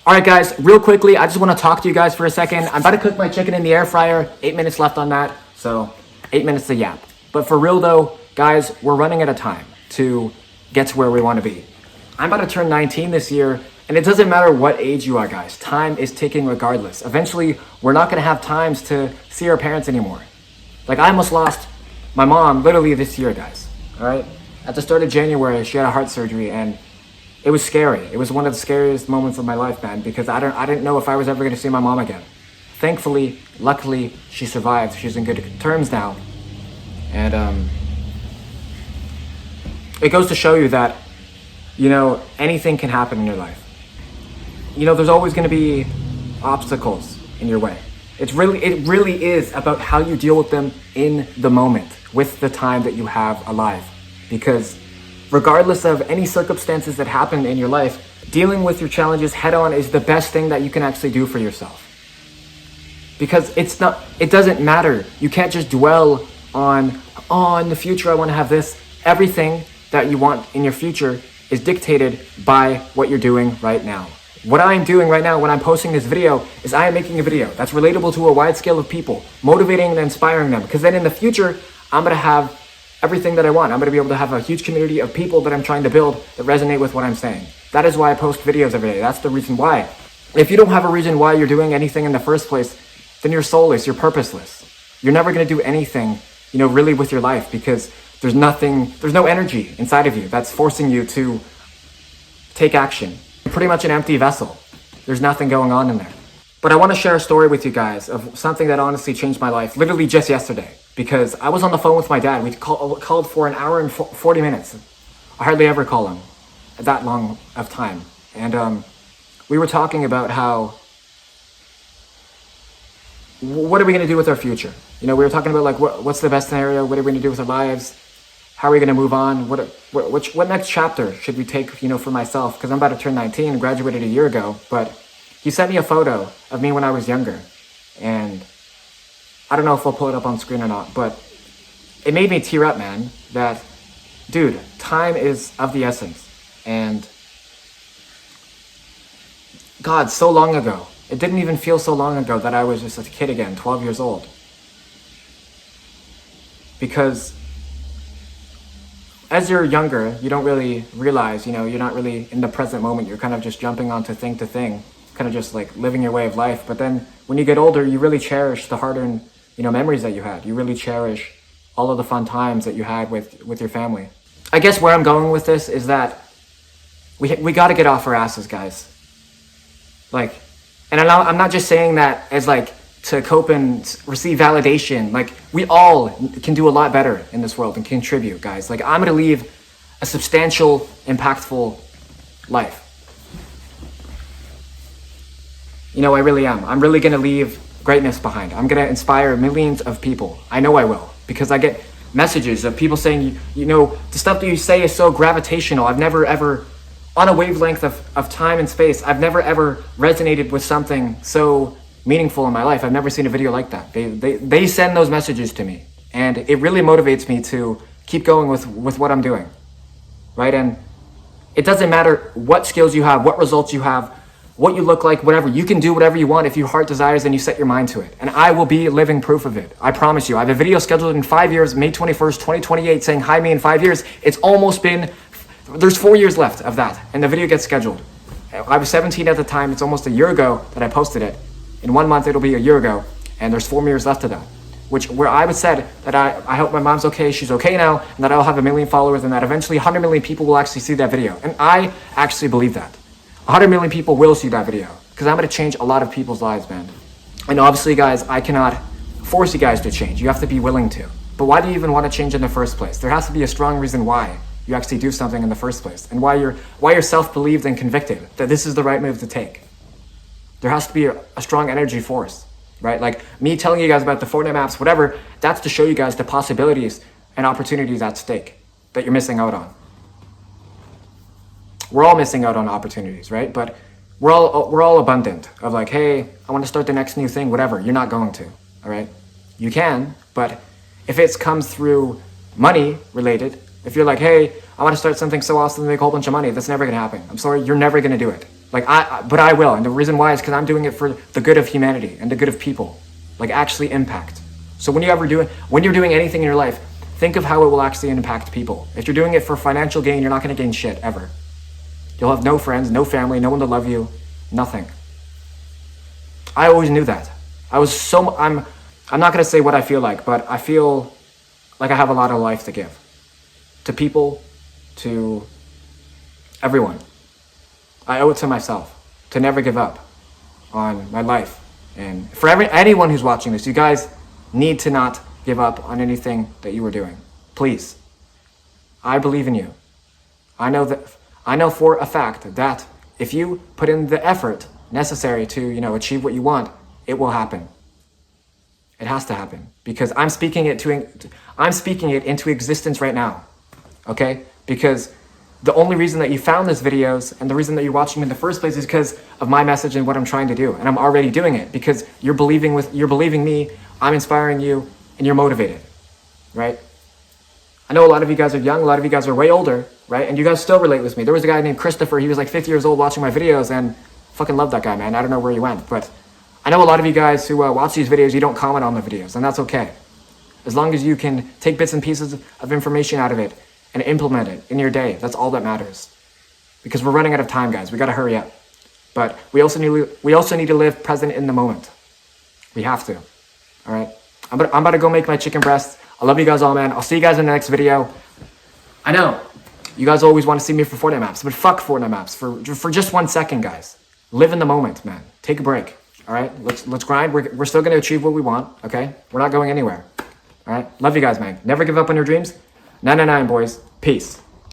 All right, guys, real quickly, I just want to talk to you guys for a second. I'm about to cook my chicken in the air fryer. 8 minutes left on that, so 8 minutes to yap. But for real though, guys, we're running out of time to get to where we want to be. I'm about to turn 19 this year, and it doesn't matter what age you are, guys. Time is ticking regardless. Eventually, we're not going to have times to see our parents anymore. Like, I almost lost my mom literally this year, guys, all right? At the start of January, she had a heart surgery, and it was scary. It was one of the scariest moments of my life, man, because I didn't know if I was ever going to see my mom again. Thankfully, luckily, she survived. She's in good terms now. And it goes to show you that, you know, anything can happen in your life. You know, there's always going to be obstacles in your way. It really is about how you deal with them in the moment, with the time that you have alive. Because regardless of any circumstances that happen in your life, dealing with your challenges head on is the best thing that you can actually do for yourself. Because it doesn't matter. You can't just dwell on, oh, in the future I want to have this. Everything that you want in your future is dictated by what you're doing right now. What I'm doing right now when I'm posting this video is I am making a video that's relatable to a wide scale of people, motivating and inspiring them. Because then in the future, I'm going to have everything that I want. I'm going to be able to have a huge community of people that I'm trying to build that resonate with what I'm saying. That is why I post videos every day. That's the reason why. If you don't have a reason why you're doing anything in the first place, then you're soulless, you're purposeless. You're never going to do anything, you know, really with your life, because there's no energy inside of you that's forcing you to take action. You're pretty much an empty vessel. There's nothing going on in there. But I want to share a story with you guys of something that honestly changed my life, literally just yesterday. Because I was on the phone with my dad. We called for an hour and 40 minutes. I hardly ever call him that long of time. And we were talking about how, what are we going to do with our future? You know, we were talking about like, what's the best scenario? What are we going to do with our lives? How are we going to move on? What next chapter should we take, you know, for myself? Because I'm about to turn 19 and graduated a year ago. But he sent me a photo of me when I was younger. And I don't know if I'll pull it up on screen or not, but it made me tear up, man, that, dude, time is of the essence. And God, so long ago, it didn't even feel so long ago that I was just a kid again, 12 years old. Because as you're younger, you don't really realize, you know, you're not really in the present moment. You're kind of just jumping onto thing to thing, kind of just like living your way of life. But then when you get older, you really cherish the hard-earned, you know, memories that you had. You really cherish all of the fun times that you had with your family. I guess where I'm going with this is that we got to get off our asses, guys. Like, and I'm not just saying that as like to cope and receive validation. Like, we all can do a lot better in this world and contribute, guys. Like, I'm going to leave a substantial, impactful life. You know, I really am. I'm really going to leave greatness behind. I'm going to inspire millions of people. I know I will, because I get messages of people saying, you know, the stuff that you say is so gravitational. I've never ever, on a wavelength of time and space, I've never ever resonated with something so meaningful in my life. I've never seen a video like that. They send those messages to me, and it really motivates me to keep going with what I'm doing, right? And it doesn't matter what skills you have, what results you have, what you look like, whatever. You can do whatever you want if your heart desires and you set your mind to it. And I will be living proof of it. I promise you. I have a video scheduled in 5 years, May 21st, 2028, saying, hi, me in 5 years. It's almost been, there's 4 years left of that, and the video gets scheduled. I was 17 at the time. It's almost a year ago that I posted it. In 1 month, it'll be a year ago, and there's 4 years left of that. Where I was said that I hope my mom's okay, she's okay now, and that I'll have 1 million followers, and that eventually 100 million people will actually see that video. And I actually believe that. 100 million people will see that video, because I'm going to change a lot of people's lives, man. And obviously, guys, I cannot force you guys to change. You have to be willing to. But why do you even want to change in the first place? There has to be a strong reason why you actually do something in the first place, and why you're self-believed and convicted that this is the right move to take. There has to be a strong energy force, right? Like me telling you guys about the Fortnite maps, whatever, that's to show you guys the possibilities and opportunities at stake that you're missing out on. We're all missing out on opportunities, right? But we're all abundant of like, hey, I want to start the next new thing, whatever. You're not going to, all right? You can, but if it comes through money related, if you're like, hey, I want to start something so awesome to make a whole bunch of money, that's never going to happen. I'm sorry, you're never going to do it. But I will. And the reason why is because I'm doing it for the good of humanity and the good of people. Like actually impact. So when you're doing anything in your life, think of how it will actually impact people. If you're doing it for financial gain, you're not going to gain shit ever. You'll have no friends, no family, no one to love you, nothing. I always knew that. I'm not going to say what I feel like, but I feel like I have a lot of life to give. To people, to everyone. I owe it to myself to never give up on my life. And for anyone who's watching this, you guys need to not give up on anything that you are doing. Please. I believe in you. I know for a fact that if you put in the effort necessary to, achieve what you want, it will happen. It has to happen because I'm speaking it into existence right now. Okay? Because the only reason that you found these videos and the reason that you're watching them in the first place is because of my message and what I'm trying to do. And I'm already doing it because you're believing me, I'm inspiring you, and you're motivated, right? I know a lot of you guys are young, a lot of you guys are way older, right? And you guys still relate with me. There was a guy named Christopher, he was like 50 years old watching my videos, and fucking love that guy, man. I don't know where he went, but I know a lot of you guys who watch these videos, you don't comment on the videos, and that's okay. As long as you can take bits and pieces of information out of it and implement it in your day, that's all that matters. Because we're running out of time, guys. We gotta hurry up. But we also need to live present in the moment. We have to. All right? I'm about to go make my chicken breast. I love you guys all, man. I'll see you guys in the next video. I know you guys always want to see me for Fortnite maps, but fuck Fortnite maps for just 1 second, guys. Live in the moment, man. Take a break. All right? Let's grind. We're still gonna achieve what we want. Okay? We're not going anywhere. All right? Love you guys, man. Never give up on your dreams. 999, boys. Peace.